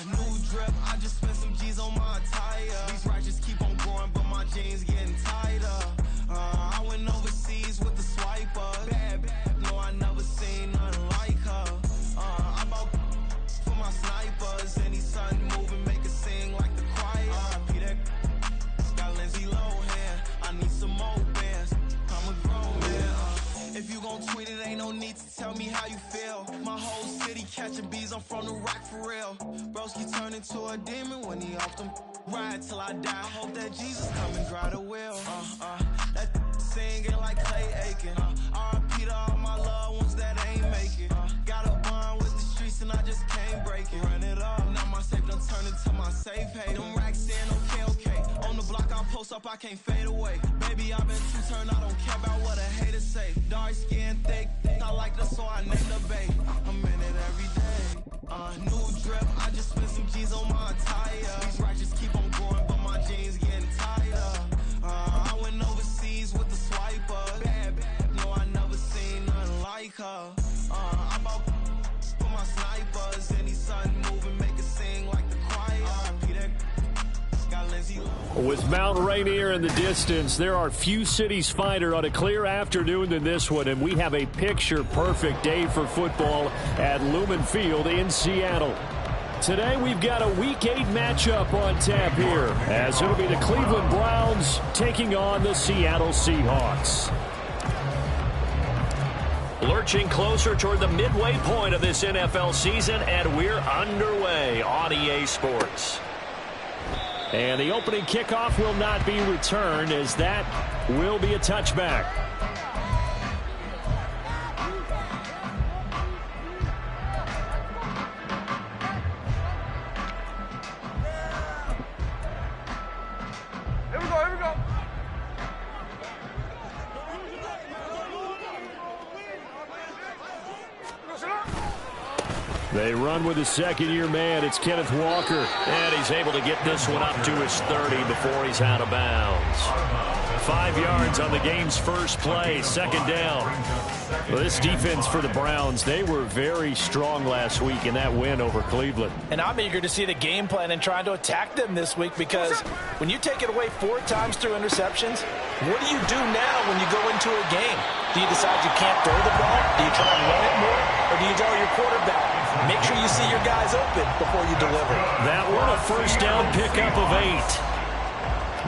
New drip, I just spent some G's on my attire. These righteous keep on growing, but my jeans getting tighter. I went overseas with the swiper. Bad, no, I never seen nothing like her. I bought for my snipers. Any sun moving, make it sing like the choir. Peter got Lindsay Lohan. I need some more bands. I'm a grown man. If you gon' tweet it, ain't no need to tell me how you feel. My whole city catching bees, I'm from the rock for real. Broski turn into a demon when he off them. Ride till I die, hope that Jesus come and dry the wheel. That singing like Clay Aiken. R.I.P. to all my loved ones that ain't make it. Got a bond with the streets and I just can't break it. Run it up, now my safe done turn into my safe haven. Them racks in, okay. On the block I post up, I can't fade away. Baby, I've been too turned, I don't care about what a hater say. Dark skin, thick, I like this, so I named the babe. I'm in it every day. New drip, I just spent some G's on my attire. These righteous keep on growing, but my jeans getting tighter. I went overseas with the swiper. Bad, no, I never seen nothing like her. I bought for my snipers. Any sun moving, make it sing like the choir. Peter got Lindsay. With Mount Rainier in the distance, there are few cities finer on a clear afternoon than this one, and we have a picture-perfect day for football at Lumen Field in Seattle. Today we've got a Week 8 matchup on tap here, as it'll be the Cleveland Browns taking on the Seattle Seahawks. Lurching closer toward the midway point of this NFL season, and we're underway on EA Sports. And the opening kickoff will not be returned, as that will be a touchback. Here we go, here we go. They run with a second-year man. It's Kenneth Walker. And he's able to get this one up to his 30 before he's out of bounds. 5 yards on the game's first play, second down. Well, this defense for the Browns, they were very strong last week in that win over Cleveland. And I'm eager to see the game plan and trying to attack them this week, because when you take it away 4 times through interceptions, what do you do now when you go into a game? Do you decide you can't throw the ball? Do you try and run it more? Or do you tell your quarterback, make sure you see your guys open before you deliver? That one a first down pickup of 8.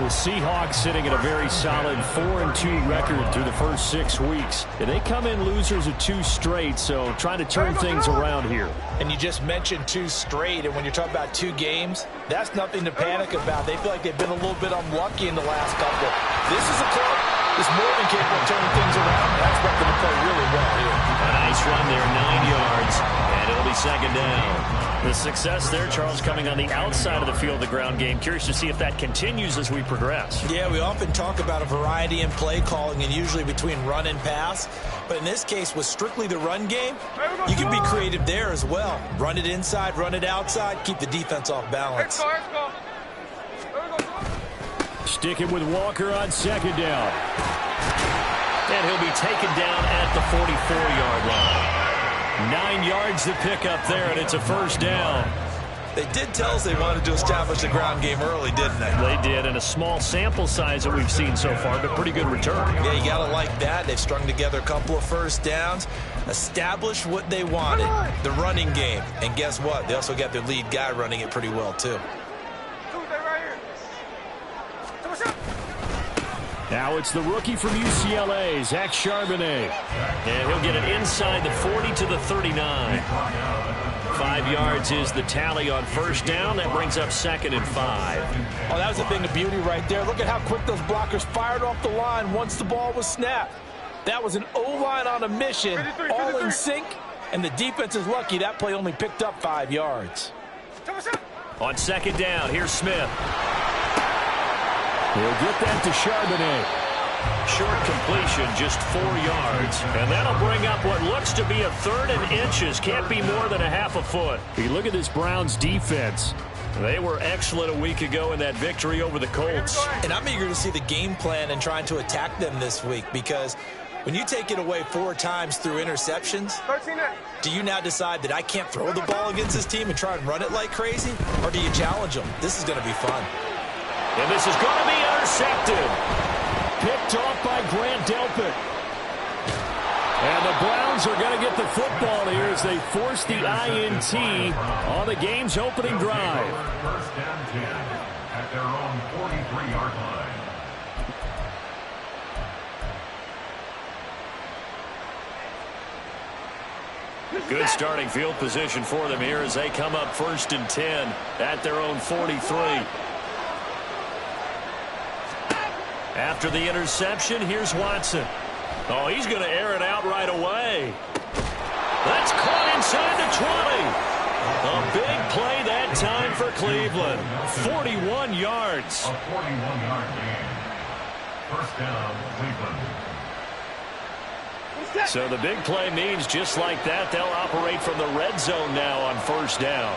The Seahawks sitting at a very solid 4-2 record through the first 6 weeks. And they come in losers of 2 straight, so trying to turn things around here. And you just mentioned 2 straight, and when you're talking about 2 games, that's nothing to panic about. They feel like they've been a little bit unlucky in the last couple. This is a club that's more than capable of turning things around. I expect them to play really well here. A nice run there, 9 yards, and it'll be second down. The success there, Charles, coming on the outside of the field, the ground game. Curious to see if that continues as we progress. Yeah, we often talk about a variety in play calling, and usually between run and pass. But in this case, with strictly the run game, you can be creative there as well. Run it inside, run it outside, keep the defense off balance. Let's go. Sticking with Walker on second down. And he'll be taken down at the 44-yard line. 9 yards to pick up there, and it's a first down. They did tell us they wanted to establish the ground game early, didn't they? They did, and a small sample size that we've seen so far, but pretty good return. Yeah, you got to like that. They've strung together a couple of first downs, established what they wanted, the running game. And guess what? They also got their lead guy running it pretty well, too. Now it's the rookie from UCLA, Zach Charbonnet. And he'll get it inside the 40 to the 39. 5 yards is the tally on first down. That brings up 2nd and 5. Oh, that was a thing of beauty right there. Look at how quick those blockers fired off the line once the ball was snapped. That was an O-line on a mission, all in sync, and the defense is lucky that play only picked up 5 yards. On second down, here's Smith. He'll get that to Charbonnet. Short completion, just 4 yards. And that'll bring up what looks to be a 3rd and inches. Can't be more than a half a foot. You look at this Browns defense. They were excellent a week ago in that victory over the Colts. And I'm eager to see the game plan and trying to attack them this week, because When you take it away 4 times through interceptions, do you now decide that I can't throw the ball against this team and try and run it like crazy? Or do you challenge them? This is going to be fun. And this is going to be intercepted. Picked off by Grant Delpit. And the Browns are going to get the football here as they force the INT on the game's opening drive. First down 10 at their own 43-yard line. Good starting field position for them here as they come up 1st and 10 at their own 43. After the interception, here's Watson. Oh, he's going to air it out right away. That's caught inside the 20. A big play that time for Cleveland. 41 yards. A 41-yard gain. First down, Cleveland. So the big play means just like that, they'll operate from the red zone now on 1st down.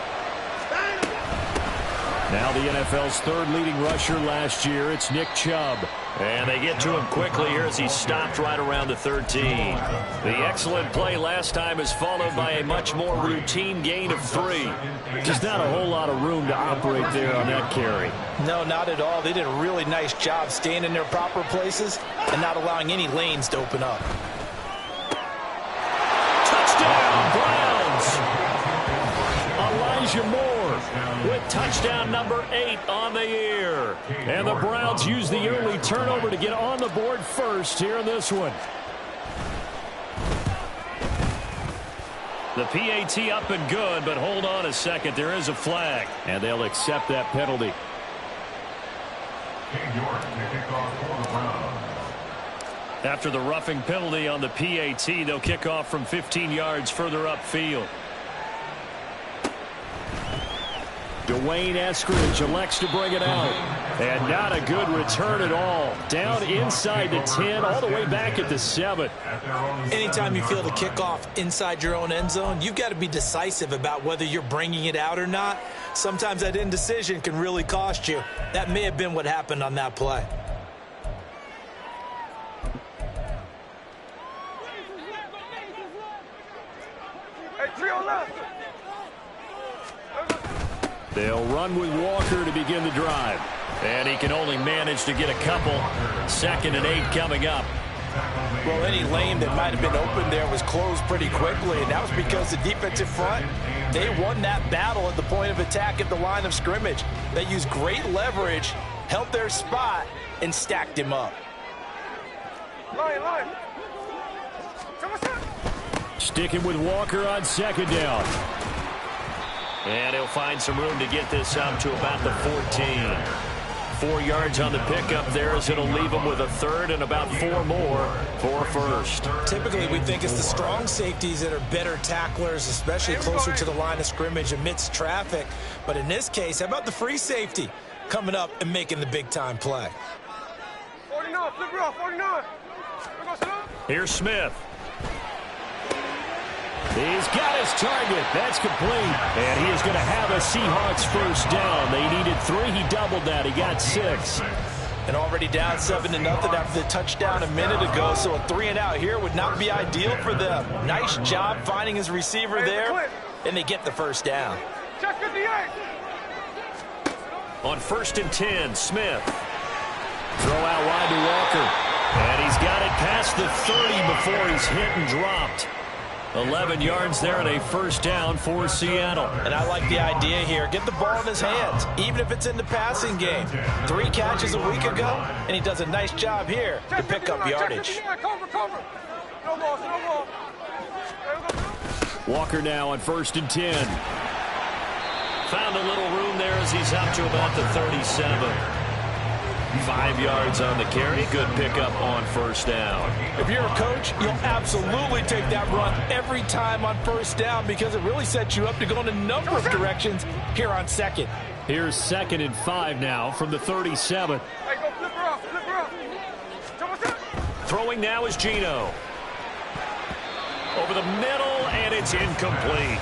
Now the NFL's 3rd leading rusher last year, it's Nick Chubb. And they get to him quickly here as he stopped right around the 13. The excellent play last time is followed by a much more routine gain of 3. Just not a whole lot of room to operate there on that carry. No, not at all. They did a really nice job staying in their proper places and not allowing any lanes to open up. Touchdown, Browns! Elijah Moore with touchdown number 8 on the year. And the Browns use the early turnover to get on the board first here in this one. The PAT up and good, but hold on a second. There is a flag, and they'll accept that penalty. After the roughing penalty on the PAT, they'll kick off from 15 yards further upfield. Dwayne Eskridge elects to bring it out. And not a good return at all. Down inside the 10, all the way back at the 7. Anytime you feel the kickoff inside your own end zone, you've got to be decisive about whether you're bringing it out or not. Sometimes that indecision can really cost you. That may have been what happened on that play. They'll run with Walker to begin the drive. And he can only manage to get a couple. 2nd and 8 coming up. Well, any lane that might have been open there was closed pretty quickly, and that was because the defensive front, they won that battle at the point of attack at the line of scrimmage. They used great leverage, held their spot, and stacked him up. Sticking with Walker on 2nd down. And he'll find some room to get this up to about the 14. 4 yards on the pickup there as it'll leave him with a 3rd and about 4 more for 1st. Typically, we think it's the strong safeties that are better tacklers, especially closer to the line of scrimmage amidst traffic. But in this case, how about the free safety coming up and making the big-time play? 49, flip it off, 49. Here's Smith. He's got his target. That's complete. And he is going to have a Seahawks 1st down. They needed 3. He doubled that. He got 6. And already down 7-0 after the touchdown a minute ago. So a 3-and-out here would not be ideal for them. Nice job finding his receiver there. And they get the 1st down. Check 58. On 1st and 10, Smith. Throw out wide to Walker. And he's got it past the 30 before he's hit and dropped. 11 yards there and a 1st down for Seattle. And I like the idea here. Get the ball in his hands, even if it's in the passing game. 3 catches a week ago, and he does a nice job here to pick up yardage. Walker now on 1st and 10. Found a little room there as he's up to about the 37. 5 yards on the carry. Good pickup on 1st down. If you're a coach, you'll absolutely take that run every time on 1st down because it really sets you up to go in a number of directions here on 2nd. Here's 2nd and 5 now from the 37. Hey, go flip her off, flip her off. Throwing now is Geno. Over the middle, and it's incomplete.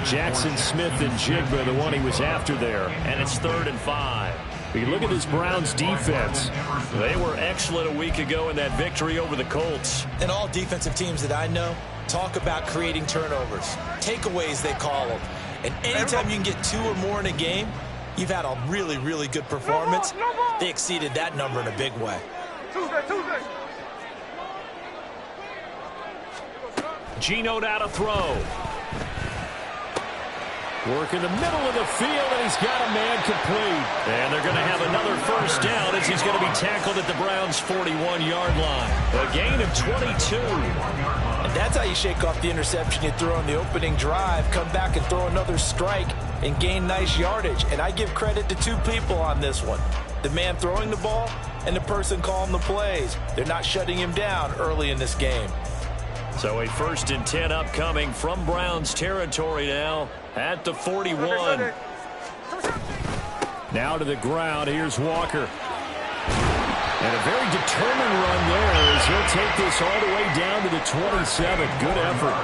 Jackson Smith and Jigba, the one he was after there. And it's 3rd and 5. You look at this Browns defense. They were excellent a week ago in that victory over the Colts. And all defensive teams that I know talk about creating turnovers. Takeaways, they call them. And anytime you can get 2 or more in a game, you've had a really, really good performance. They exceeded that number in a big way. Tuesday. Geno now to throw. Work in the middle of the field, and he's got a man complete. And they're going to have another first down as he's going to be tackled at the Browns' 41-yard line. A gain of 22. And that's how you shake off the interception you threw on the opening drive, come back and throw another strike and gain nice yardage. And I give credit to 2 people on this one. The man throwing the ball and the person calling the plays. They're not shutting him down early in this game. So a 1st and 10 upcoming from Browns territory now at the 41. Now to the ground. Here's Walker. And a very determined run there as he'll take this all the way down to the 27. Good effort.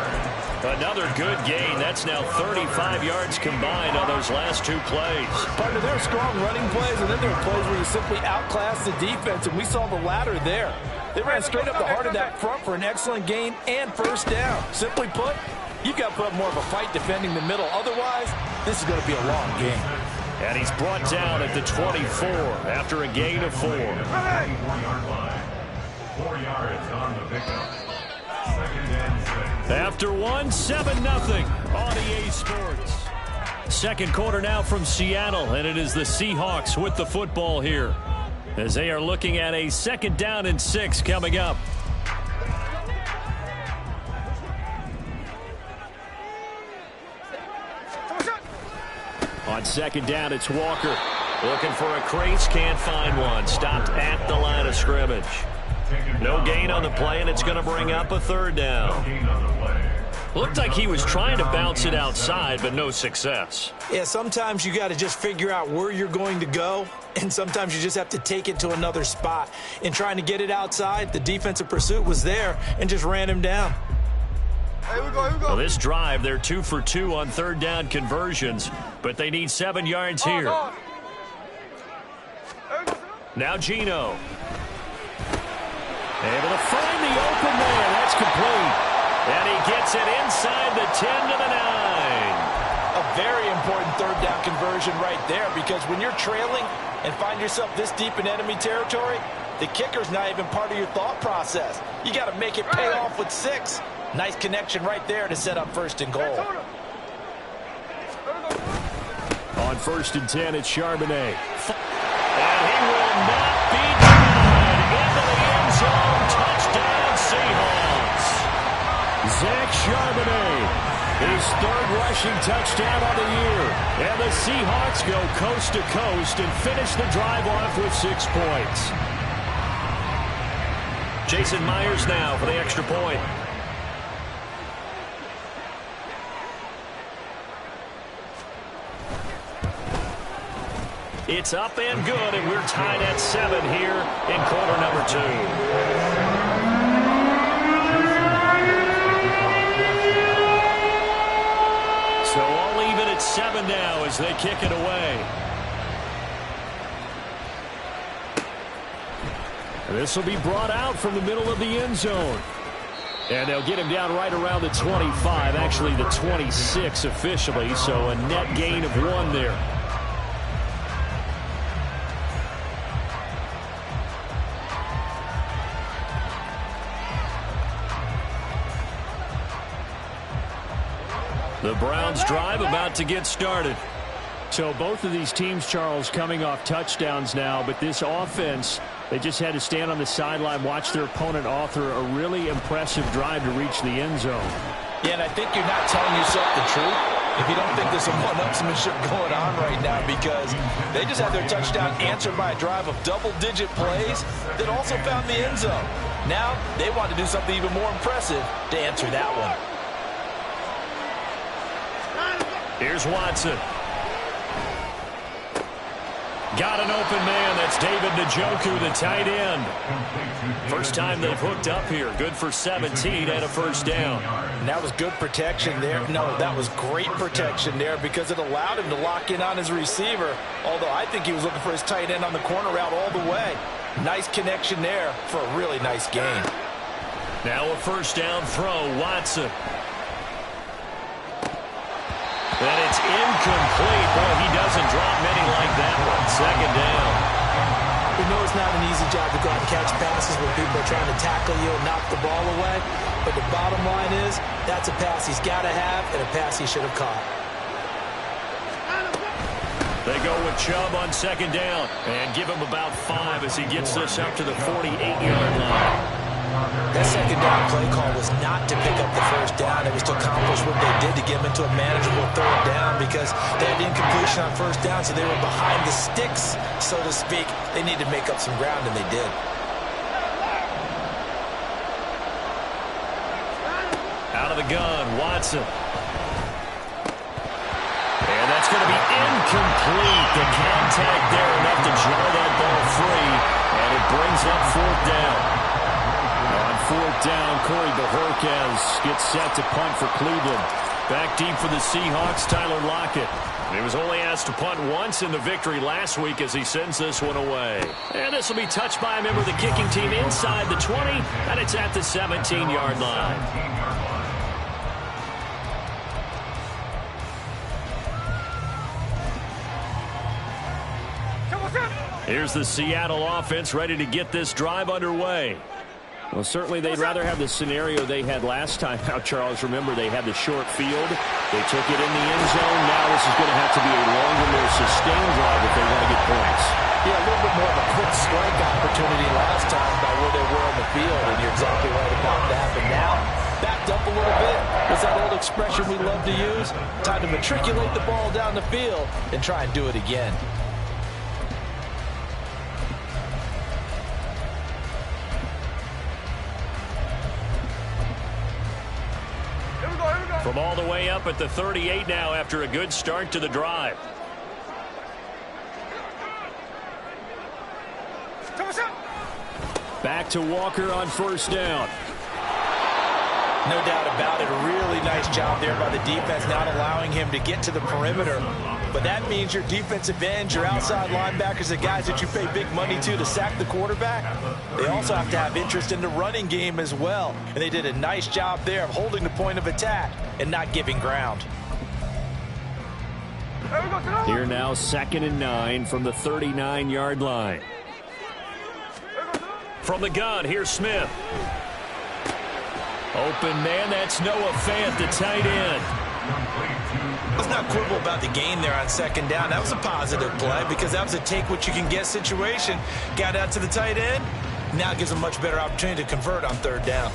Another good gain. That's now 35 yards combined on those last 2 plays. Partner, there are strong running plays, and then there are plays where you simply outclass the defense, and we saw the latter there. They ran straight up the heart of that front for an excellent gain and first down. Simply put, you've got to put up more of a fight defending the middle. Otherwise, this is going to be a long game. And he's brought down at the 24 after a gain of 4. 4-yard line. 4 yards on the pickup. 2nd and 6. After 1, 7-0 on EA Sports. Second quarter now from Seattle, and it is the Seahawks with the football here, as they are looking at a 2nd down and 6 coming up. On 2nd down, it's Walker. Looking for a crease, can't find one. Stopped at the line of scrimmage. No gain on the play, and it's going to bring up a 3rd down. Looked like he was trying to bounce it outside, but no success. Yeah, sometimes you got to just figure out where you're going to go, and sometimes you just have to take it to another spot. In trying to get it outside, the defensive pursuit was there and just ran him down. Here we go. Well, this drive, they're 2 for 2 on 3rd down conversions, but they need 7 yards here. Now Geno. Able to find the open man. That's complete. And he gets it inside the 10 to the 9. A very important 3rd down conversion right there, because when you're trailing and find yourself this deep in enemy territory, the kicker's not even part of your thought process. You got to make it pay off with 6. Nice connection right there to set up 1st and goal. On 1st and 10, it's Charbonnet. And he will not be denied. Into the end zone. Touchdown, Seahawks. Zach Charbonnet, his 3rd rushing touchdown on the year. And the Seahawks go coast to coast and finish the drive off with 6 points. Jason Myers now for the extra point. It's up and good, and we're tied at 7 here in quarter number 2. So all even at 7 now as they kick it away. And this will be brought out from the middle of the end zone. And they'll get him down right around the 25, actually the 26 officially, so a net gain of 1 there. The Browns drive about to get started. So both of these teams, Charles, coming off touchdowns now, but this offense, they just had to stand on the sideline, watch their opponent author a really impressive drive to reach the end zone. Yeah, and I think you're not telling yourself the truth if you don't think there's some one-upsmanship going on right now, because they just had their touchdown answered by a drive of double-digit plays that also found the end zone. Now they want to do something even more impressive to answer that one. Here's Watson. Got an open man. That's David Njoku, the tight end. First time they've hooked up here. Good for 17 and a first down. And that was good protection there. No, that was great protection there because it allowed him to lock in on his receiver. Although I think he was looking for his tight end on the corner route all the way. Nice connection there for a really nice gain. Now a first down throw, Watson. And it's incomplete. Boy, he doesn't drop many like that one. Second down. We know it's not an easy job to go out and catch passes when people are trying to tackle you and knock the ball away. But the bottom line is, that's a pass he's got to have and a pass he should have caught. They go with Chubb on second down and give him about 5 as he gets this up to the 48-yard line. That second down play call was not to pick up the first down. It was to accomplish what they did to get them into a manageable third down because they had incompletion on first down, so they were behind the sticks, so to speak. They needed to make up some ground, and they did. Out of the gun, Watson. And that's going to be incomplete. The contact there enough to jar that ball free, and it brings up fourth down. On fourth down, Corey Bojorquez gets set to punt for Cleveland. Back deep for the Seahawks, Tyler Lockett. He was only asked to punt once in the victory last week as he sends this one away. And this will be touched by a member of the kicking team inside the 20, and it's at the 17-yard line. Here's the Seattle offense ready to get this drive underway. Well, certainly they'd rather have the scenario they had last time out, Charles. Remember, they had the short field. They took it in the end zone. Now this is going to have to be a longer, more sustained drive if they want to get points. Yeah, a little bit more of a quick strike opportunity last time by where they were on the field, and you're exactly right about that. But now, backed up a little bit. What's that old expression we love to use? Time to matriculate the ball down the field and try and do it again. From all the way up at the 38 now after a good start to the drive. Back to Walker on first down. No doubt about it. A really nice job there by the defense, not allowing him to get to the perimeter. But that means your defensive ends, your outside linebackers, the guys that you pay big money to sack the quarterback, they also have to have interest in the running game as well. And they did a nice job there of holding the point of attack and not giving ground. Here now, 2nd and 9 from the 39-yard line. From the gun, here's Smith. Open man, that's Noah Fant, the tight end. Let's not quibble about the gain there on second down. That was a positive play because that was a take-what-you-can-get situation. Got out to the tight end. Now gives a much better opportunity to convert on third down.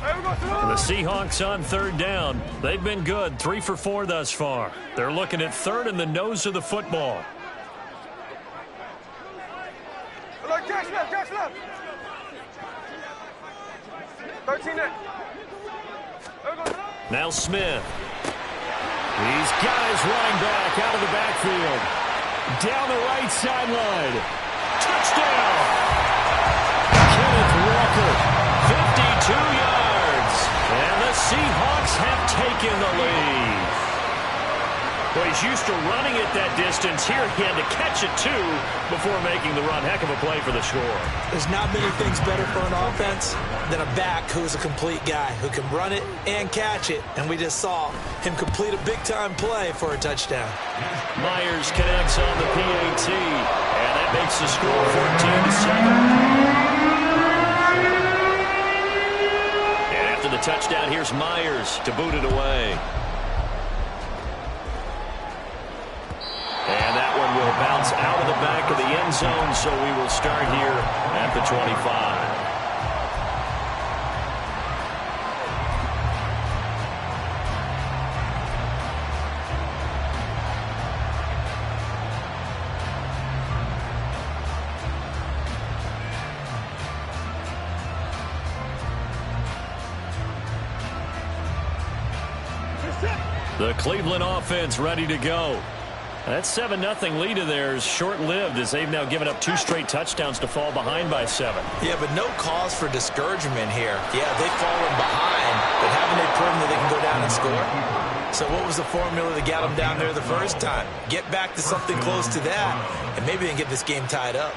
The Seahawks on third down. They've been good, 3 for 4 thus far. They're looking at third in the nose of the football. Catch left. 13 there. Now Smith. These guys running back out of the backfield. Down the right sideline. Touchdown! Kenneth Walker, 52 yards. And the Seahawks have taken the lead. Well, he's used to running it that distance. Here he had to catch it, too, before making the run. Heck of a play for the score. There's not many things better for an offense than a back who is a complete guy, who can run it and catch it. And we just saw him complete a big-time play for a touchdown. Myers connects on the PAT, and that makes the score 14-7. And after the touchdown, here's Myers to boot it away. And that one will bounce out of the back of the end zone, so we will start here at the 25. The Cleveland offense ready to go. That 7-0 lead of theirs short-lived as they've now given up 2 straight touchdowns to fall behind by 7. Yeah, but no cause for discouragement here. Yeah, they've fallen behind, but haven't they proven that they can go down and score? So what was the formula that got them down there the first time? Get back to something close to that, and maybe they can get this game tied up.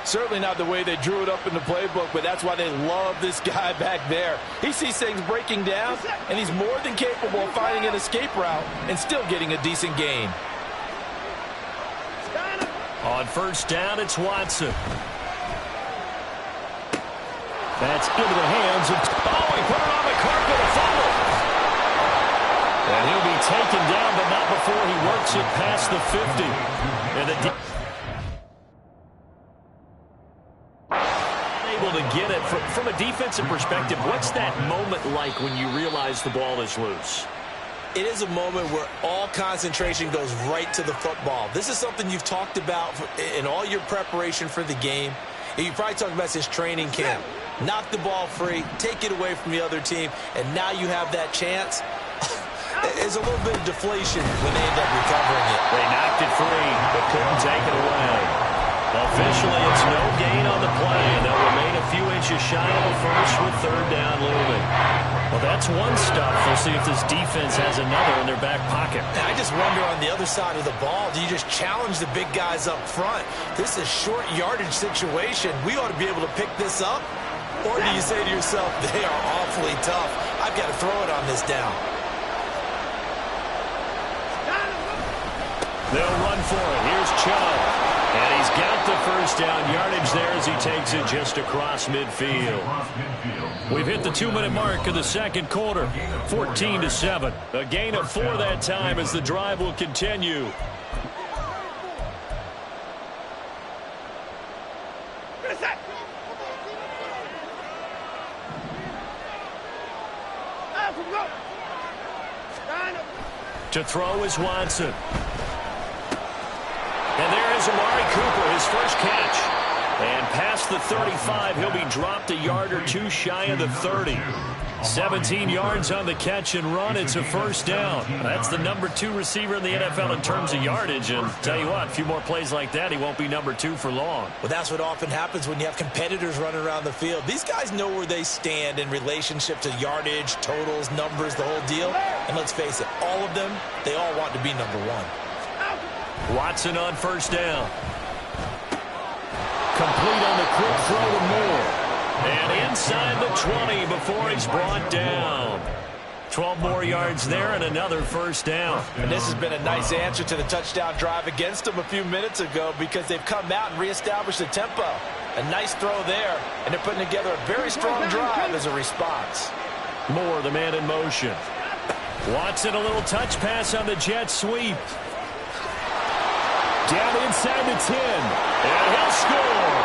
Certainly not the way they drew it up in the playbook, but that's why they love this guy back there. He sees things breaking down, and he's more than capable of finding an escape route and still getting a decent gain. On first down, it's Watson. That's into the hands of... Oh, he put it on the carpet, a fumble. And he'll be taken down, but not before he works it past the 50. And able to get it. From a defensive perspective, what's that moment like when you realize the ball is loose? It is a moment where all concentration goes right to the football. This is something you've talked about in all your preparation for the game. And you probably talked about since training camp. Knock the ball free, take it away from the other team, and now you have that chance. There's a little bit of deflation when they end up recovering it. They knocked it free, but couldn't take it away. Officially, it's no gain on the play, and they'll remain a few inches shy of the first with third down looming. Well, that's one stuff. We'll see if this defense has another in their back pocket. I just wonder on the other side of the ball, do you just challenge the big guys up front? This is a short yardage situation. We ought to be able to pick this up. Or do you say to yourself, they are awfully tough. I've got to throw it on this down. They'll run for it. Here's Chubb. And he's got the first down yardage there as he takes it just across midfield. We've hit the 2-minute mark of the second quarter. 14-7. A gain of 4 that time as the drive will continue. To throw is Watson. And there is Amari Cooper, his first catch. And past the 35, he'll be dropped a yard or 2 shy of the 30. 17 yards on the catch and run. It's a first down. That's the number 2 receiver in the NFL in terms of yardage. And tell you what, a few more plays like that, he won't be number 2 for long. Well, that's what often happens when you have competitors running around the field. These guys know where they stand in relationship to yardage, totals, numbers, the whole deal. And let's face it, all of them, they all want to be number 1. Watson on first down. Complete on the quick throw to Moore. And inside the 20 before he's brought down. 12 more yards there and another first down. And this has been a nice answer to the touchdown drive against them a few minutes ago because they've come out and reestablished the tempo. A nice throw there, and they're putting together a very strong drive as a response. Moore, the man in motion. Watson, a little touch pass on the jet sweep. Down inside the 10. And he'll score.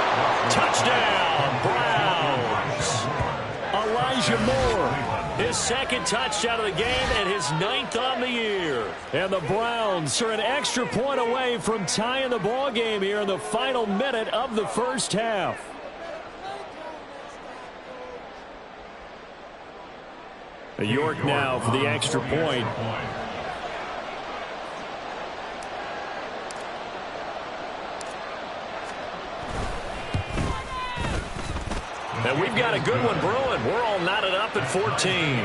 Touchdown, Browns. Elijah Moore, his second touchdown of the game and his 9th on the year. And the Browns are an extra point away from tying the ball game here in the final minute of the first half. York now for the extra point. And we've got a good one brewing. We're all knotted up at 14.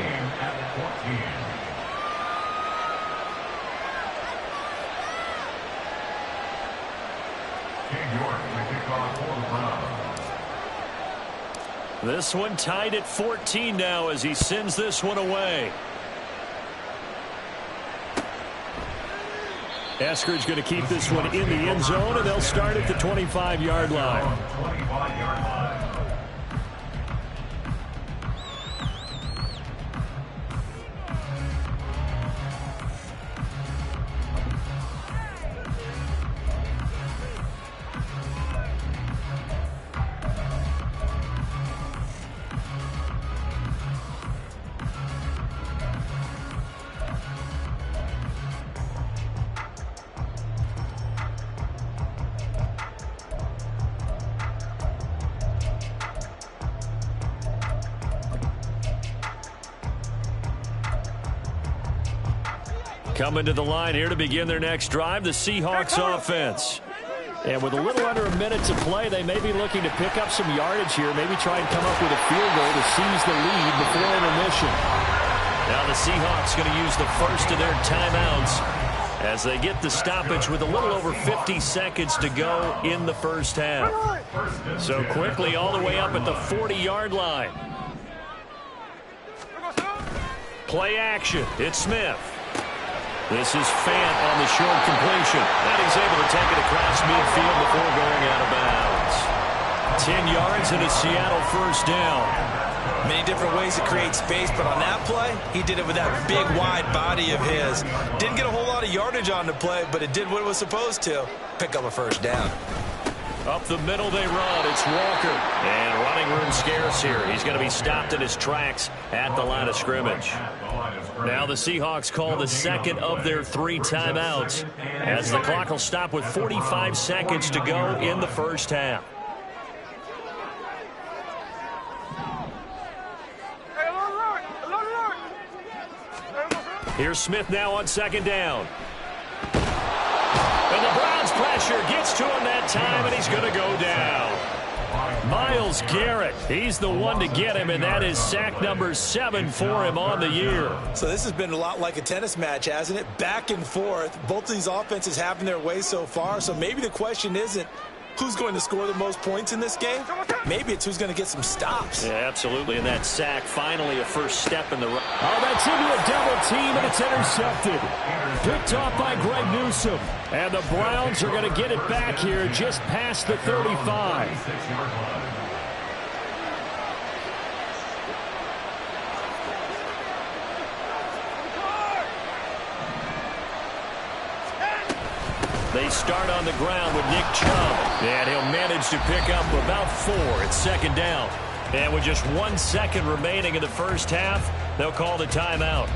This one tied at 14 now as he sends this one away. Eskridge going to keep this one in the end zone, and they'll start at the 25-yard line. Coming to the line here to begin their next drive, the Seahawks offense. And with a little under a minute to play, they may be looking to pick up some yardage here, maybe try and come up with a field goal to seize the lead before intermission. Now the Seahawks going to use the first of their timeouts as they get the stoppage with a little over 50 seconds to go in the first half. So quickly all the way up at the 40-yard line. Play action. It's Smith. This is Fant on the short completion. And he's able to take it across midfield before going out of bounds. 10 yards and a Seattle first down. Many different ways to create space, but on that play, he did it with that big, wide body of his. Didn't get a whole lot of yardage on the play, but it did what it was supposed to. Pick up a first down. Up the middle they run. It's Walker. And running room scarce here. He's going to be stopped in his tracks at the line of scrimmage. Now the Seahawks call the second of their 3 timeouts as the clock will stop with 45 seconds to go in the first half. Here's Smith now on second down. And the Browns pressure gets to him that time, and he's going to go down. Myles Garrett, he's the one to get him, and that is sack number 7 for him on the year. So this has been a lot like a tennis match, hasn't it? Back and forth. Both of these offenses having their way so far, so maybe the question isn't who's going to score the most points in this game. Maybe it's who's going to get some stops. Yeah, absolutely, and that sack finally a first step in the run. Oh, that's into a double team, and it's intercepted. Picked off by Greg Newsome. And the Browns are going to get it back here just past the 35. They start on the ground with Nick Chubb. And he'll manage to pick up about 4. It's second down. And with just 1 second remaining in the first half, they'll call the timeout.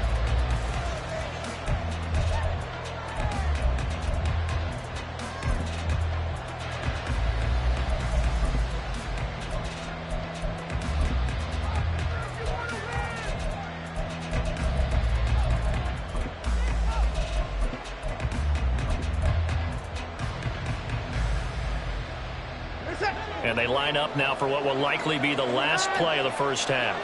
And they line up now for what will likely be the last play of the first half.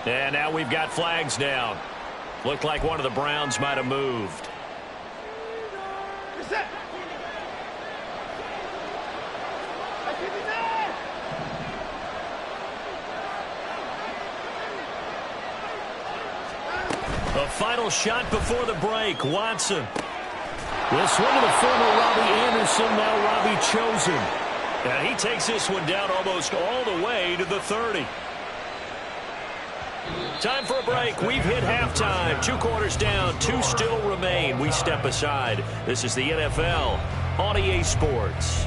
And now we've got flags down. Looked like one of the Browns might have moved. The final shot before the break. Watson. This one to the former Robbie Anderson, now Robbie Chosen. And he takes this one down almost all the way to the 30. Time for a break. We've hit halftime. 2 quarters down. 2 still remain. We step aside. This is the NFL on EA Sports.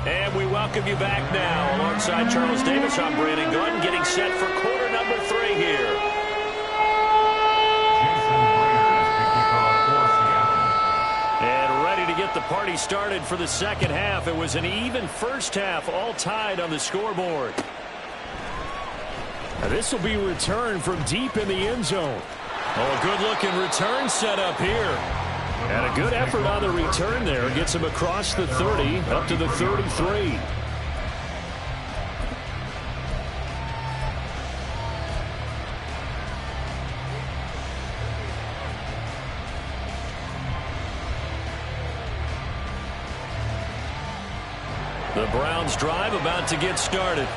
And we welcome you back now. Alongside Charles Davis, I'm Brandon Gordon, getting set for quarter number 3 here. And ready to get the party started for the second half. It was an even first half, all tied on the scoreboard. Now this will be returned from deep in the end zone. Oh, a good-looking return set up here. And a good effort on the return there. Gets him across the 30, up to the 33. The Browns drive about to get started.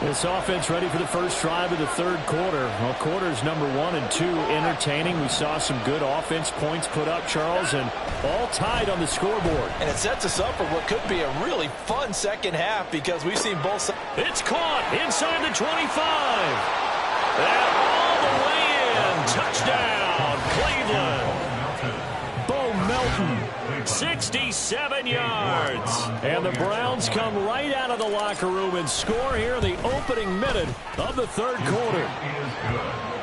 This offense ready for the first drive of the third quarter. Well, quarters number 1 and 2 entertaining. We saw some good offense points put up, Charles, and all tied on the scoreboard. And it sets us up for what could be a really fun second half because we've seen both sides. It's caught inside the 25. And all the way in. Touchdown, Cleveland. Bo Melton 67 yards. And the Browns come right out of the locker room and score here in the opening minute of the third quarter.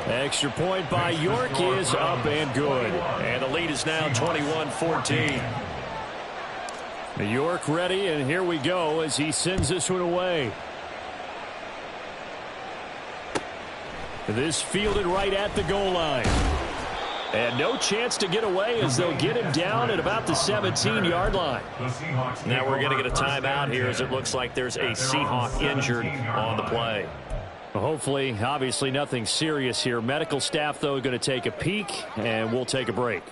Extra point by York is up and good. And the lead is now 21-14. York ready, and here we go as he sends this one away. This fielded right at the goal line. And no chance to get away as they'll get him down at about the 17-yard line. Now we're going to get a timeout here as it looks like there's a Seahawk injured on the play. Hopefully, obviously nothing serious here. Medical staff, though, going to take a peek, and we'll take a break.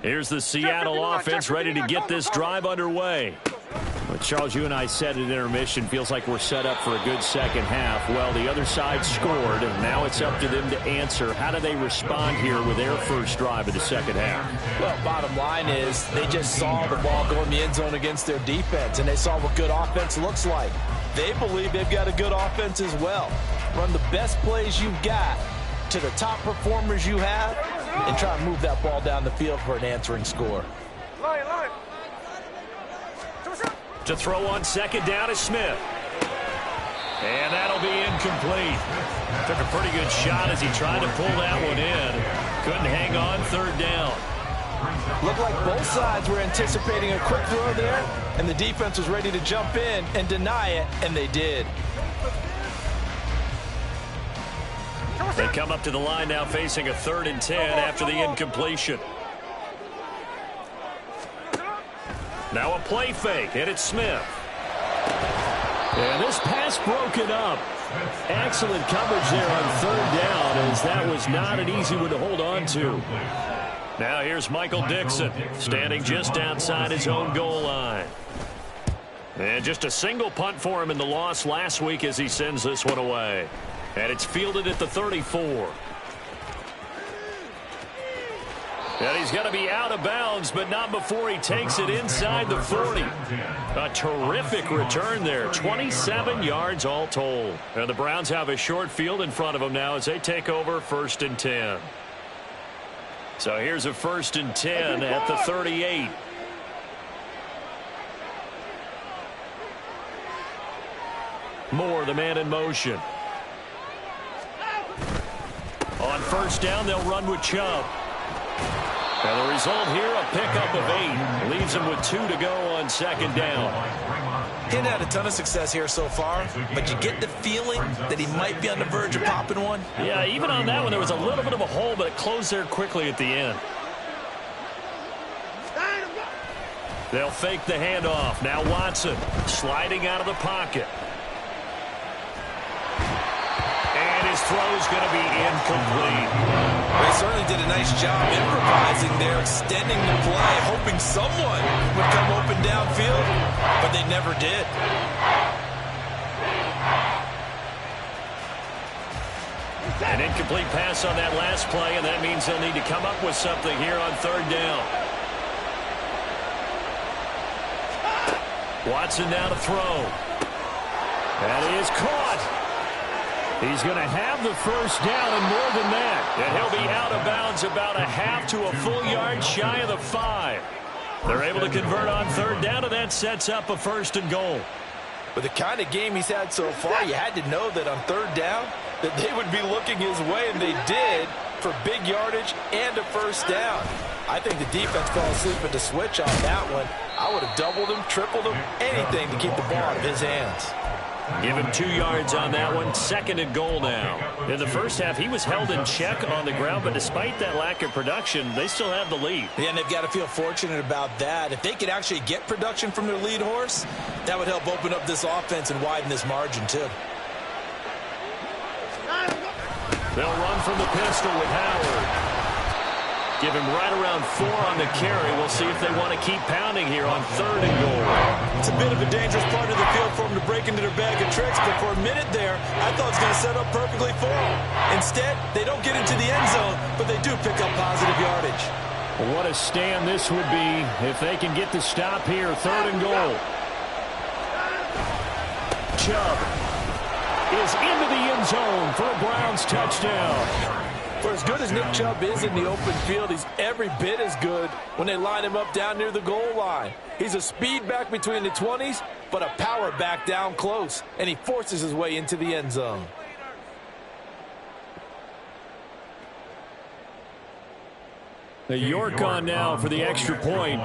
Here's the Seattle offense ready to get this drive underway. Well, Charles, you and I said at intermission, feels like we're set up for a good second half. Well, the other side scored, and now it's up to them to answer. How do they respond here with their first drive of the second half? Well, bottom line is they just saw the ball go in the end zone against their defense, and they saw what good offense looks like. They believe they've got a good offense as well. Run the best plays you've got to the top performers you have, and try and move that ball down the field for an answering score. Line. To throw on second down is Smith. And that'll be incomplete. Took a pretty good shot as he tried to pull that one in. Couldn't hang on third down. Looked like both sides were anticipating a quick throw there, and the defense was ready to jump in and deny it, and they did. They come up to the line now facing a 3rd and 10 after the incompletion. Now a play fake, and it's Smith. And this pass broken up. Excellent coverage there on 3rd down, as that was not an easy one to hold on to. Now here's Michael Dixon, standing just outside his own goal line. And just a single punt for him in the loss last week as he sends this one away. And it's fielded at the 34. And he's going to be out of bounds, but not before he takes it inside the 40. A terrific return there. 27 yards all told. And the Browns have a short field in front of them now as they take over 1st and 10. So here's a 1st and 10 at the 38. Moore, the man in motion. On 1st down, they'll run with Chubb. And the result here, a pickup of 8. Leaves him with 2 to go on 2nd down. He hadn't had a ton of success here so far, but you get the feeling that he might be on the verge of popping one. Yeah, even on that one, there was a little bit of a hole, but it closed there quickly at the end. They'll fake the handoff. Now Watson sliding out of the pocket. And his throw's going to be incomplete. They certainly did a nice job improvising there, extending the play, hoping someone would come open downfield, but they never did. An incomplete pass on that last play, and that means they'll need to come up with something here on 3rd down. Watson now to throw. That is caught. He's going to have the 1st down and more than that. And he'll be out of bounds about a half to a full yard shy of the 5. They're able to convert on 3rd down, and that sets up a 1st and goal. With the kind of game he's had so far, you had to know that on 3rd down that they would be looking his way, and they did, for big yardage and a 1st down. I think the defense fell asleep at the switch on that one. I would have doubled him, tripled him, anything to keep the ball out of his hands. Give him 2 yards on that one. 2nd and goal now. In the first half, he was held in check on the ground, but despite that lack of production, they still have the lead. Yeah, and they've got to feel fortunate about that. If they could actually get production from their lead horse, that would help open up this offense and widen this margin, too. They'll run from the pistol with Howard. Give him right around 4 on the carry. We'll see if they want to keep pounding here on 3rd and goal. It's a bit of a dangerous part of the field for them to break into their bag of tricks, but for a minute there, I thought it was going to set up perfectly for them. Instead, they don't get into the end zone, but they do pick up positive yardage. Well, what a stand this would be if they can get the stop here. 3rd and goal. Chubb is into the end zone for a Browns touchdown. For as good as Nick Chubb is in the open field, he's every bit as good when they line him up down near the goal line. He's a speed back between the 20s, but a power back down close, and he forces his way into the end zone. The York on now for the extra point.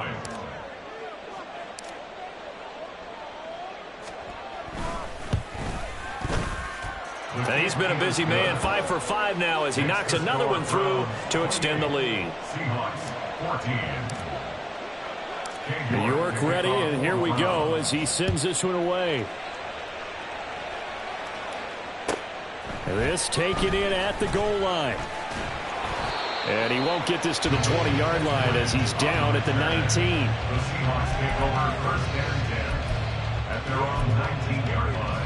And he's been a busy man, 5 for 5 now as he knocks another one through to extend the lead. New York ready, and here we go as he sends this one away. And this taken in at the goal line. And he won't get this to the 20-yard line as he's down at the 19. The Seahawks take over first and 10 at their own 19-yard line.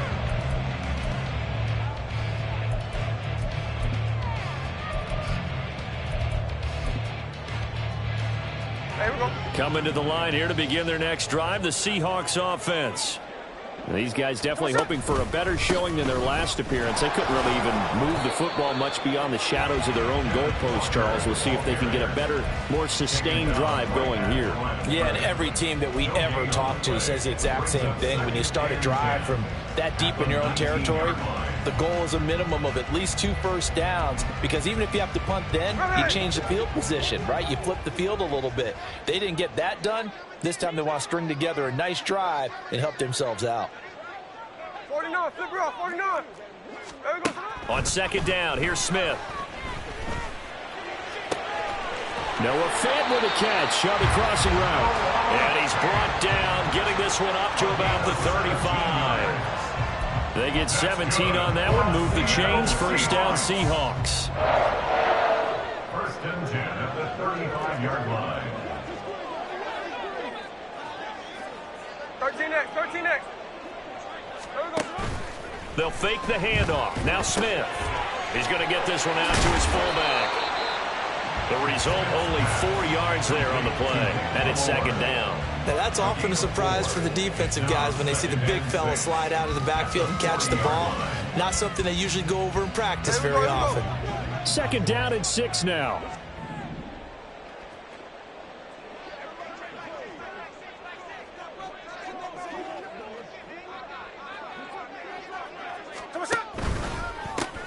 Coming to the line here to begin their next drive, the Seahawks offense. These guys definitely hoping for a better showing than their last appearance. They couldn't really even move the football much beyond the shadows of their own goalpost, Charles. We'll see if they can get a better, more sustained drive going here. Yeah, and every team that we ever talk to says the exact same thing. When you start a drive from that deep in your own territory, the goal is a minimum of at least 2 first downs, because even if you have to punt then, you change the field position, right? You flip the field a little bit. They didn't get that done. This time they want to string together a nice drive and help themselves out. 49, flip it off, 49. There we go. On second down, here's Smith. Noah Fant with a catch on the crossing route. And he's brought down, getting this one up to about the 35. They get 17 on that one, move the chains, first down Seahawks. First and 10 at the 35-yard line. 13X, 13X. There we go. They'll fake the handoff. Now Smith. He's going to get this one out to his fullback. The result, only 4 yards there on the play, and it's second down. Now, that's often a surprise for the defensive guys when they see the big fella slide out of the backfield and catch the ball. Not something they usually go over in practice very often. Second down and 6 now.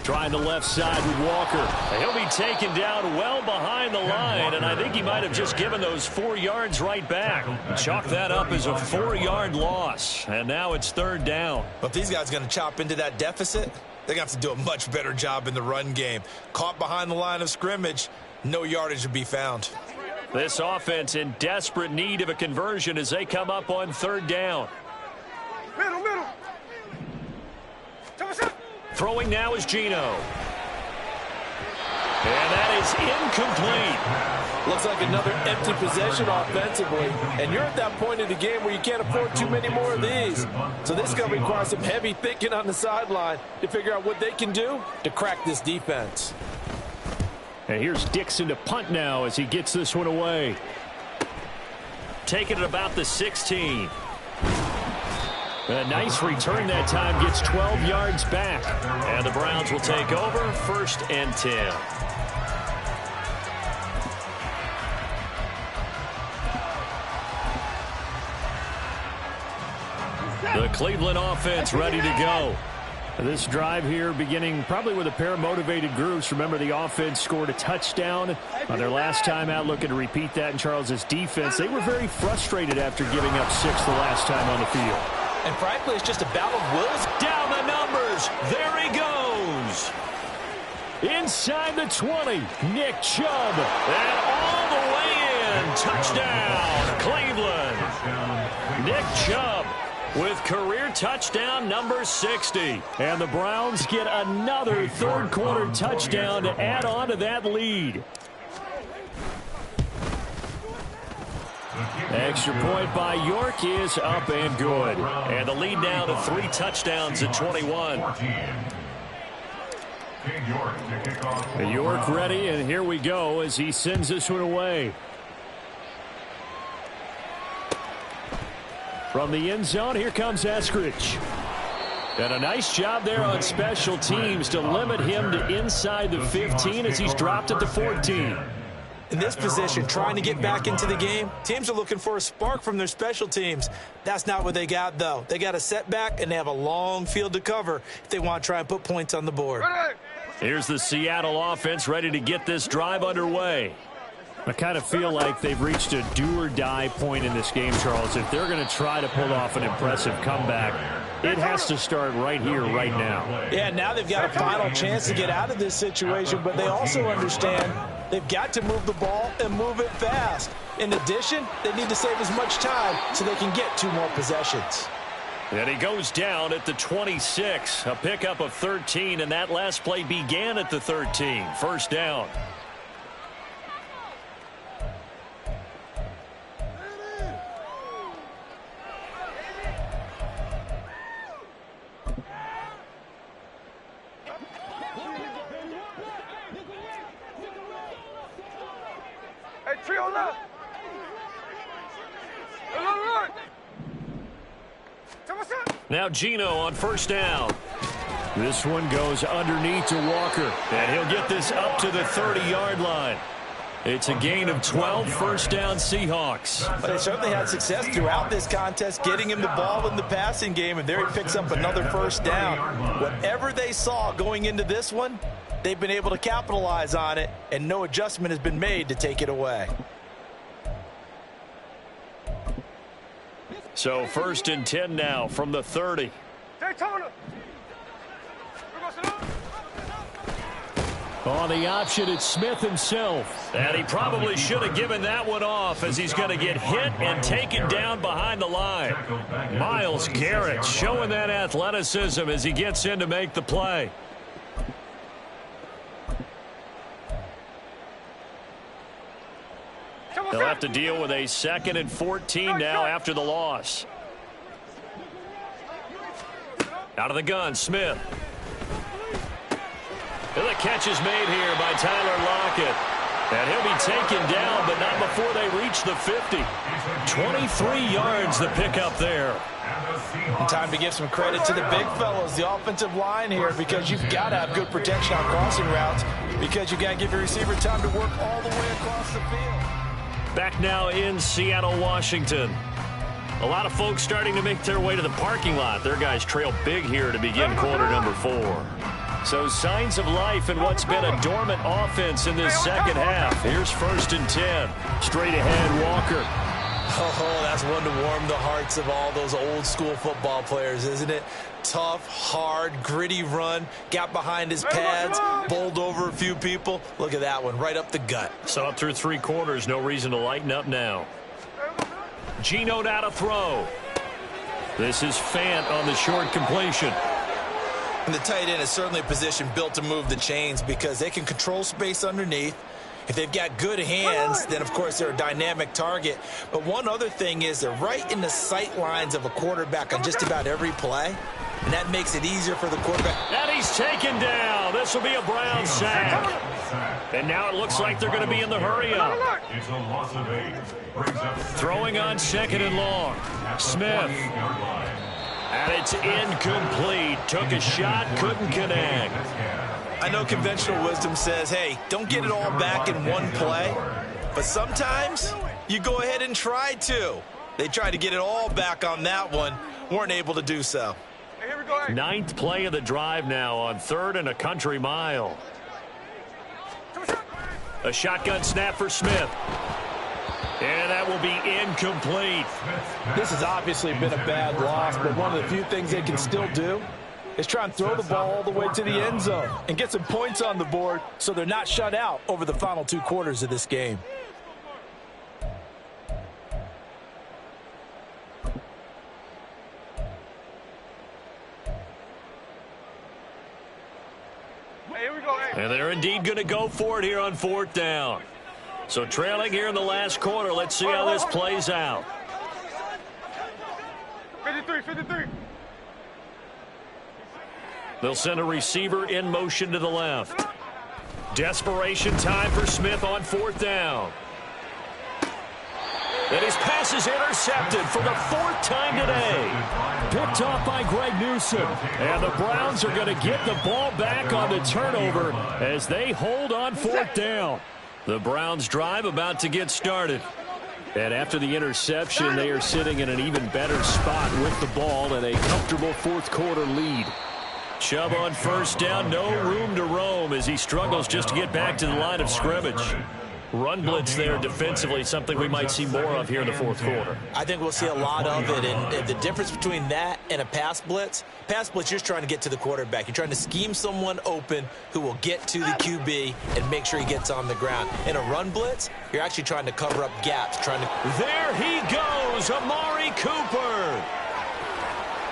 Trying the left side with Walker. He'll be taken down well behind the line, and I think he might have just given those 4 yards right back. Chalk that up as a 4-yard loss, and now it's third down. But if these guys are going to chop into that deficit, they're going to have to do a much better job in the run game. Caught behind the line of scrimmage, no yardage to be found. This offense in desperate need of a conversion as they come up on third down. Middle. Throwing now is Geno. And that is incomplete. Looks like another empty possession offensively. And you're at that point in the game where you can't afford too many more of these. So this is going to require some heavy thinking on the sideline to figure out what they can do to crack this defense. And here's Dixon to punt now as he gets this one away. Taking it about the 16. A nice return that time, gets 12 yards back. And the Browns will take over, first and 10. The Cleveland offense ready to go. This drive here beginning probably with a pair of motivated groups. Remember, the offense scored a touchdown on their last time out. Looking to repeat that in Charles's defense. They were very frustrated after giving up 6 the last time on the field. And frankly, it's just a battle of wills. Down the numbers. There he goes. Inside the 20. Nick Chubb. And all the way in. Touchdown, Cleveland. Nick Chubb with career touchdown number 60. And the Browns get another third-quarter touchdown to add on to that lead. Extra point by York is up and good. And the lead now to 3 touchdowns at 21. York ready, and here we go as he sends this one away. From the end zone, here comes Eskridge. And a nice job there on special teams to limit him to inside the 15 as he's dropped at the 14. In this position, trying to get back into the game, teams are looking for a spark from their special teams. That's not what they got, though. They got a setback, and they have a long field to cover if they want to try and put points on the board. Here's the Seattle offense ready to get this drive underway. I kind of feel like they've reached a do-or-die point in this game, Charles. If they're going to try to pull off an impressive comeback, it has to start right here, right now. Yeah, now they've got a final chance to get out of this situation, but they also understand they've got to move the ball and move it fast. In addition, they need to save as much time so they can get 2 more possessions. And he goes down at the 26, a pickup of 13, and that last play began at the 13. First down. Trio left. Now Gino on first down. This one goes underneath to Walker, and he'll get this up to the 30-yard line. It's a gain of 12, first down Seahawks. But they certainly had success throughout this contest, getting him the ball in the passing game, and there he picks up another first down. Whatever they saw going into this one, they've been able to capitalize on it, and no adjustment has been made to take it away. So first and 10 now from the 30. Daytona. On the option, it's Smith himself. And he probably should have given that one off as he's going to get hit and taken down behind the line. Myles Garrett showing that athleticism as he gets in to make the play. They'll have to deal with a 2nd and 14 now after the loss. Out of the gun, Smith. And the catch is made here by Tyler Lockett. And he'll be taken down, but not before they reach the 50. 23 yards the pickup there. And time to give some credit to the big fellows, the offensive line here, because you've got to have good protection on crossing routes, because you've got to give your receiver time to work all the way across the field. Back now in Seattle, Washington. A lot of folks starting to make their way to the parking lot. Their guys trail big here to begin quarter number 4. So signs of life in what's been a dormant offense in this second half. Here's first and 10. Straight ahead, Walker. Oh, that's one to warm the hearts of all those old school football players, isn't it? Tough, hard, gritty run. Got behind his pads, bowled over a few people. Look at that one, right up the gut. So up through 3 quarters, no reason to lighten up now. Gino now to throw. This is Fant on the short completion. And the tight end is certainly a position built to move the chains because they can control space underneath. If they've got good hands, then, of course, they're a dynamic target. But one other thing is they're right in the sight lines of a quarterback on just about every play, and that makes it easier for the quarterback. And he's taken down. This will be a Brown sack. And now it looks like they're going to be in the hurry up. It's a loss of 8. Brings up Throwing on 2nd and long. Smith. And it's incomplete. Took a shot, couldn't connect. I know conventional wisdom says, hey, don't get it all back in one play. But sometimes you go ahead and try to. They tried to get it all back on that one. Weren't able to do so. 9th play of the drive now on 3rd and a country mile. A shotgun snap for Smith. And that will be incomplete. This has obviously been a bad loss, but one of the few things they can still do is try and throw the ball all the way to the end zone and get some points on the board so they're not shut out over the final 2 quarters of this game. And they're indeed going to go for it here on 4th down. So trailing here in the last quarter. Let's see how this plays out. 53. They'll send a receiver in motion to the left. Desperation time for Smith on 4th down. And his pass is intercepted for the 4th time today. Picked off by Greg Newsome. And the Browns are going to get the ball back on the turnover as they hold on 4th down. The Browns drive about to get started. And after the interception, they are sitting in an even better spot with the ball and a comfortable 4th quarter lead. Chubb on 1st down, no room to roam as he struggles just to get back to the line of scrimmage. Run blitz there defensively, something we might see more of here in the 4th quarter. I think we'll see a lot of it, and the difference between that and a pass blitz, you're just trying to get to the quarterback. You're trying to scheme someone open who will get to the QB and make sure he gets on the ground. In a run blitz, you're actually trying to cover up gaps. There he goes, Amari Cooper.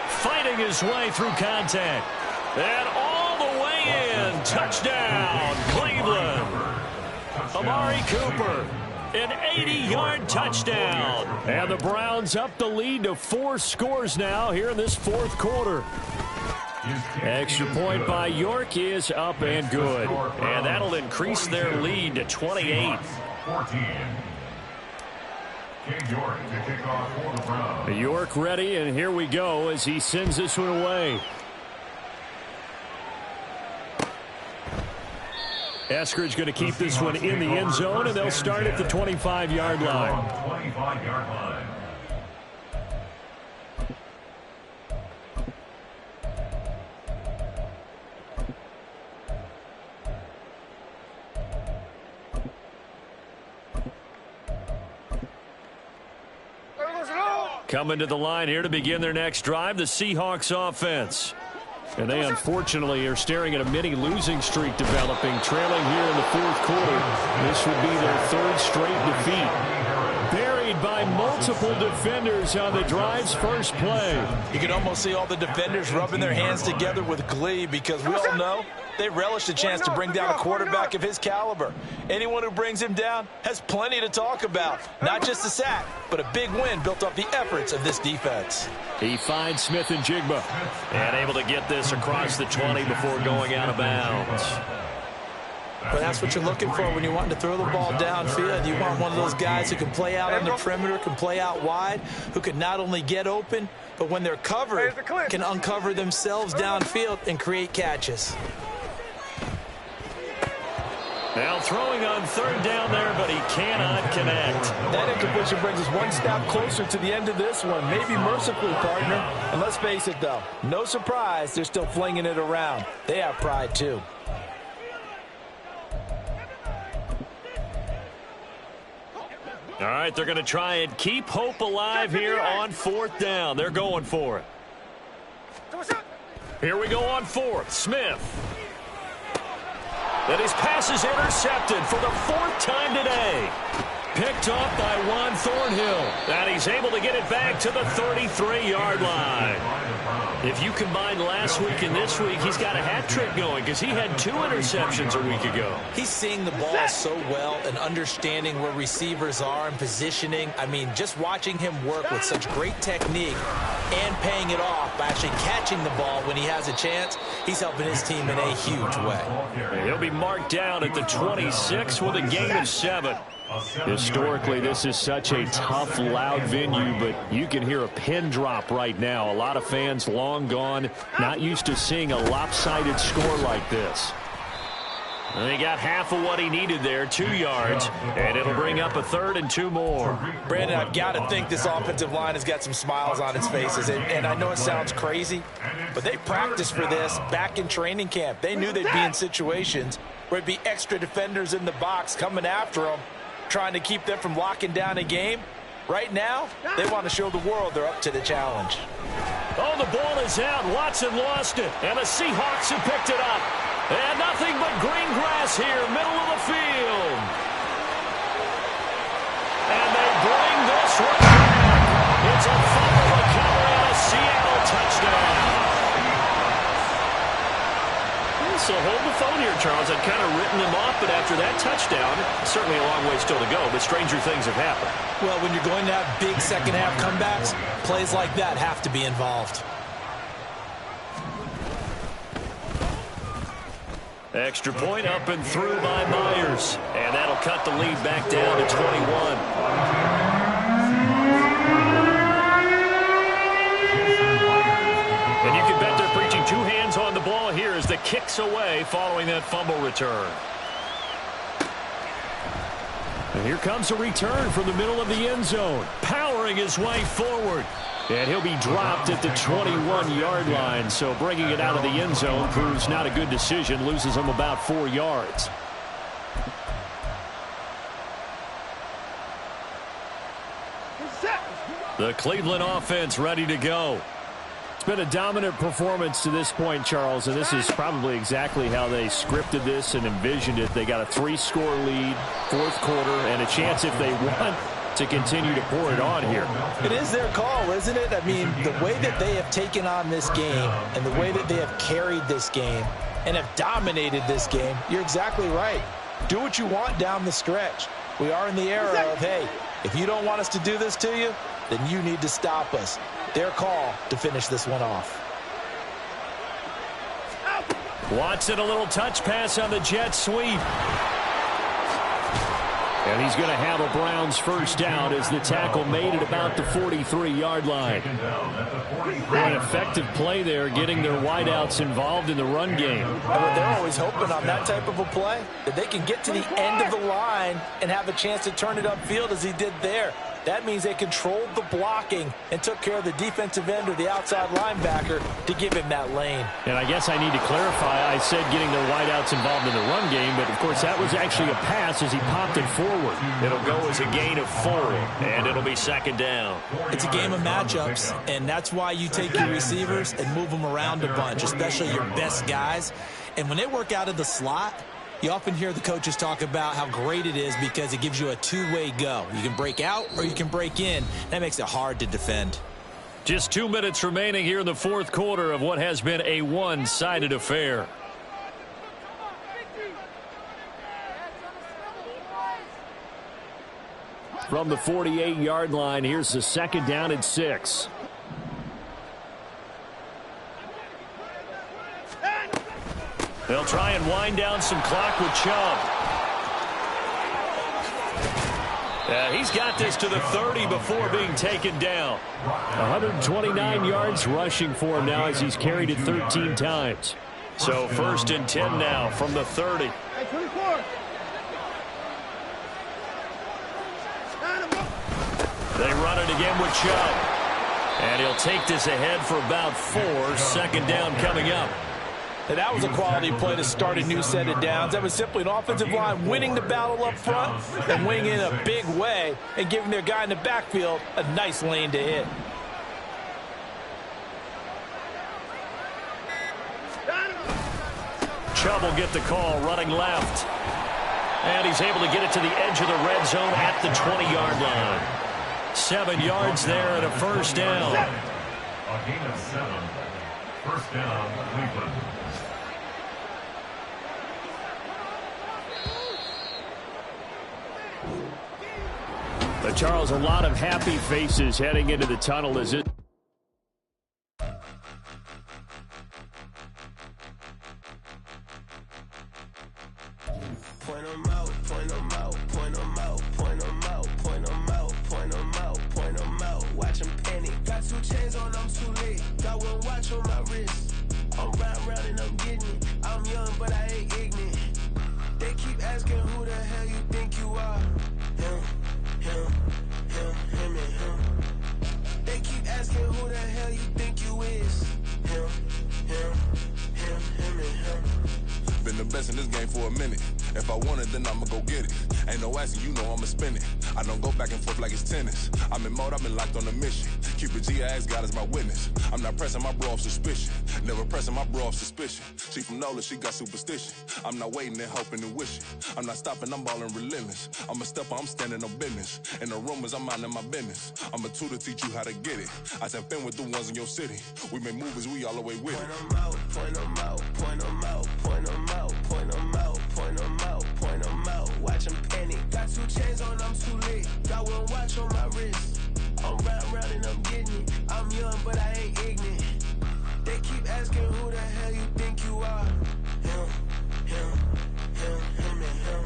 Fighting his way through contact. And all the way in. Touchdown, Cleveland. Amari Cooper, an 80-yard touchdown. And the Browns up the lead to 4 scores now here in this 4th quarter. Extra point by York is up and good. And that'll increase their lead to 28. York ready, and here we go as he sends this one away. Eskridge going to keep this one in the end zone, and they'll start at the 25-yard line. Coming to the line here to begin their next drive, the Seahawks offense. And they unfortunately are staring at a mini losing streak developing, trailing here in the 4th quarter. This would be their 3rd straight defeat. Buried by multiple defenders on the drive's first play. You can almost see all the defenders rubbing their hands together with glee because we all know they relish the chance to bring down a quarterback of his caliber. Anyone who brings him down has plenty to talk about. Not just a sack, but a big win built off the efforts of this defense. He finds Smith and Jigba and able to get this across the 20 before going out of bounds. But that's what you're looking for when you want to throw the ball downfield. You want one of those guys who can play out on the perimeter, can play out wide, who can not only get open, but when they're covered, can uncover themselves downfield and create catches. Now throwing on 3rd down there, but he cannot connect. That incompletion brings us one step closer to the end of this one. Maybe mercifully, partner. And let's face it, though, no surprise, they're still flinging it around. They have pride, too. All right, they're going to try and keep hope alive here on 4th down. They're going for it. Here we go on 4th. Smith. And his pass is intercepted for the 4th time today. Picked off by Juan Thornhill. And he's able to get it back to the 33-yard line. If you combine last week and this week, he's got a hat trick going because he had 2 interceptions a week ago. He's seeing the ball so well and understanding where receivers are and positioning. I mean, just watching him work with such great technique and paying it off by actually catching the ball when he has a chance, he's helping his team in a huge way. He'll be marked down at the 26 with a gain of 7. Historically, this is such a tough, loud venue, but you can hear a pin drop right now. A lot of fans long gone, not used to seeing a lopsided score like this. And he got half of what he needed there, 2 yards, and it'll bring up a 3rd and 2 more. Brandon, I've got to think this offensive line has got some smiles on its faces, and I know it sounds crazy, but they practiced for this back in training camp. They knew they'd be in situations where it'd be extra defenders in the box coming after them, trying to keep them from locking down a game. Right now, they want to show the world they're up to the challenge. Oh, the ball is out. Watson lost it, and the Seahawks have picked it up. And nothing but green grass here, middle of the field. And they bring this one back. It's a fumble recovery and a Seattle touchdown. So hold the phone here, Charles. I'd kind of written them off, but after that touchdown, certainly a long way still to go, but stranger things have happened. Well, when you're going to have big second-half comebacks, plays like that have to be involved. Extra point up and through by Myers. And that'll cut the lead back down to 21. of kicks away following that fumble return. And here comes a return from the middle of the end zone, powering his way forward. And he'll be dropped at the 21-yard line. So bringing it out of the end zone proves not a good decision. Loses him about 4 yards. The Cleveland offense ready to go. It's been a dominant performance to this point, Charles, and this is probably exactly how they scripted this and envisioned it. They got a 3-score lead, fourth quarter, and a chance if they want to continue to pour it on here. It is their call, isn't it? I mean, the way that they have taken on this game and the way that they have carried this game and have dominated this game, you're exactly right. Do what you want down the stretch. We are in the era of, hey, if you don't want us to do this to you, then you need to stop us. Their call to finish this one off. Watson, a little touch pass on the jet sweep. And he's going to have a Browns first down as the tackle made at about the 43-yard line. An effective play there, getting their wideouts involved in the run game. And they're always hoping on that type of a play that they can get to the end of the line and have a chance to turn it upfield as he did there. That means they controlled the blocking and took care of the defensive end or the outside linebacker to give him that lane. And I guess I need to clarify, I said getting their wideouts involved in the run game, but of course that was actually a pass as he popped it forward. It'll go as a gain of 4, and it'll be second down. It's a game of matchups, and that's why you take your receivers and move them around a bunch, especially your best guys. And when they work out of the slot, you often hear the coaches talk about how great it is because it gives you a two-way go. You can break out or you can break in. That makes it hard to defend. Just 2 minutes remaining here in the fourth quarter of what has been a one-sided affair. From the 48-yard line, here's the second down and 6. They'll try and wind down some clock with Chubb. He's got this to the 30 before being taken down. 129 yards rushing for him now as he's carried it 13 times. So first and 10 now from the 30. They run it again with Chubb. And he'll take this ahead for about 4. Second down coming up. And that was a quality play to start a new set of downs. That was simply an offensive line winning the battle up front and winning in a big way and giving their guy in the backfield a nice lane to hit. Chubb will get the call running left. And he's able to get it to the edge of the red zone at the 20-yard line. 7 yards there and a first down. A gain of 7. First down, Cleveland. But Charles, a lot of happy faces heading into the tunnel as it. Point 'em out, point 'em out, point 'em out, point 'em out, point 'em out, point 'em out, point 'em out. Watch 'em panic. Got 2 chains on, I'm too late. Got 1 watch on my wrist. I'm round and I'm getting it. I'm young, but I ain't ignorant. They keep asking who the hell you think you are. Him, and him. They keep asking who the hell you think you is. Him, and him. Been the best in this game for a minute. If I want it, then I'ma go get it. Ain't no asking, you know I'ma spin it. I don't go back and forth like it's tennis. I'm in mode, I've been locked on a mission. Keep it G, I ask God as my witness. I'm not pressing my bro off suspicion. Never pressing my bro off suspicion. She from Nola, she got superstition. I'm not waiting and hoping and wishing. I'm not stopping, I'm balling relentless. I'm a stepper, I'm standing on business. In the rumors, I'm minding my business. I'm a tutor, teach you how to get it. I said, fin with the ones in your city. We make movies, we all the way with it. Point 'em out, point 'em out, point 'em out, point 'em out, point 'em out, point 'em out, point 'em out. Watch 'em panic. Got 2 chains on, I'm too late. Got 1 watch on my wrist. I'm round and I'm getting it. I'm young, but I ain't ignorant. They keep asking who the hell you think you are. Him, and him.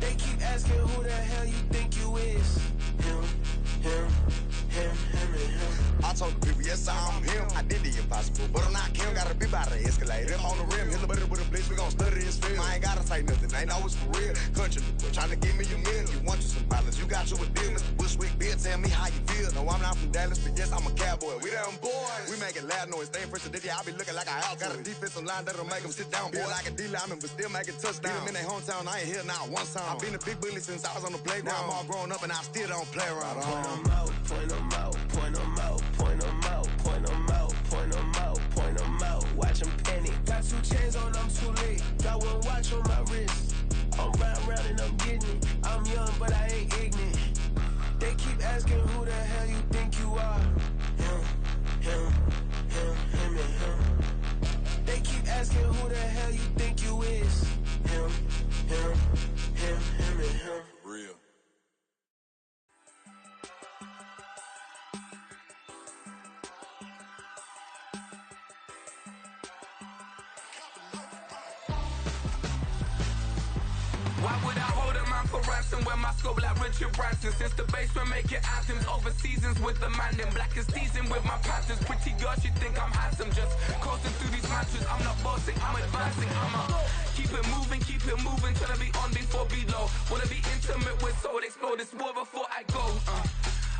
They keep asking who the hell you think you is. Him, and him. I told the people, yes, I'm him. I did the impossible, but I'm not Kim. Got a step about the escalator. On the rim, hit a better with a blitz, we gon' study his film. I ain't gotta say nothing, ain't always for real. Country, trying to give me your meal. You want you some balance, you got you a deal. Mr. Bushwick, Bill, tell me how you feel. No, I'm not from Dallas, but yes, I'm a cowboy. We them boys. We making loud noise, staying fresh to this, I be looking like a house. Got a defensive line that'll make them sit down. Feel like a D-lineman, but still making touchdowns. Beat them in their hometown, I ain't here now one time. I've been a big bully since I was on the playground. Now I'm all grown up and I still don't play around. Point them out, point them out, point them out, point them out, point them out, point them out, point them out. Watch them penny. Got 2 chains on, I'm too late. Got 1 watch on my wrist. I'm round and I'm getting it. I'm young, but I ain't ignorant. They keep asking who the hell you think you are. Him and him. They keep asking who the hell you think you is. Him and him. Real. Why would I hold a man for ransom when my scope like Richard Branson? Since the basement making anthems over seasons with the man, then black is seasoned with my patterns. Pretty girls, you think I'm handsome, just coasting through these matches. I'm not bossing, I'm advancing. Keep it moving, trying to be on before below. Wanna be intimate with soul, explore this war before I go.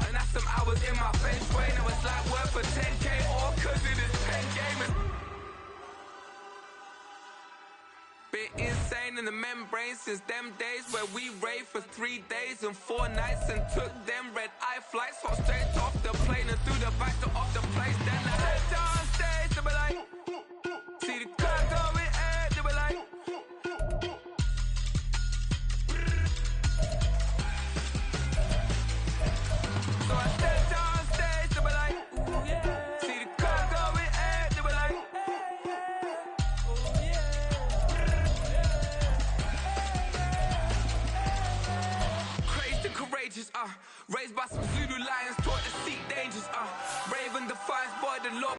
And that's some hours in my bench way. Now it's like work for 10K, all cause it is 10 gamers. Bit insane in the membrane since them days where we raved for 3 days and 4 nights and took them red eye flights. So straight off the plane and through the back door of the place. Then I head on stage, they be like, see the car going ahead, they be like. So I stepped on stage, they be like, see the car going ahead, they be like. Courageous, raised by some Zulu lions, taught to seek dangers, brave and defiant, boy, the law.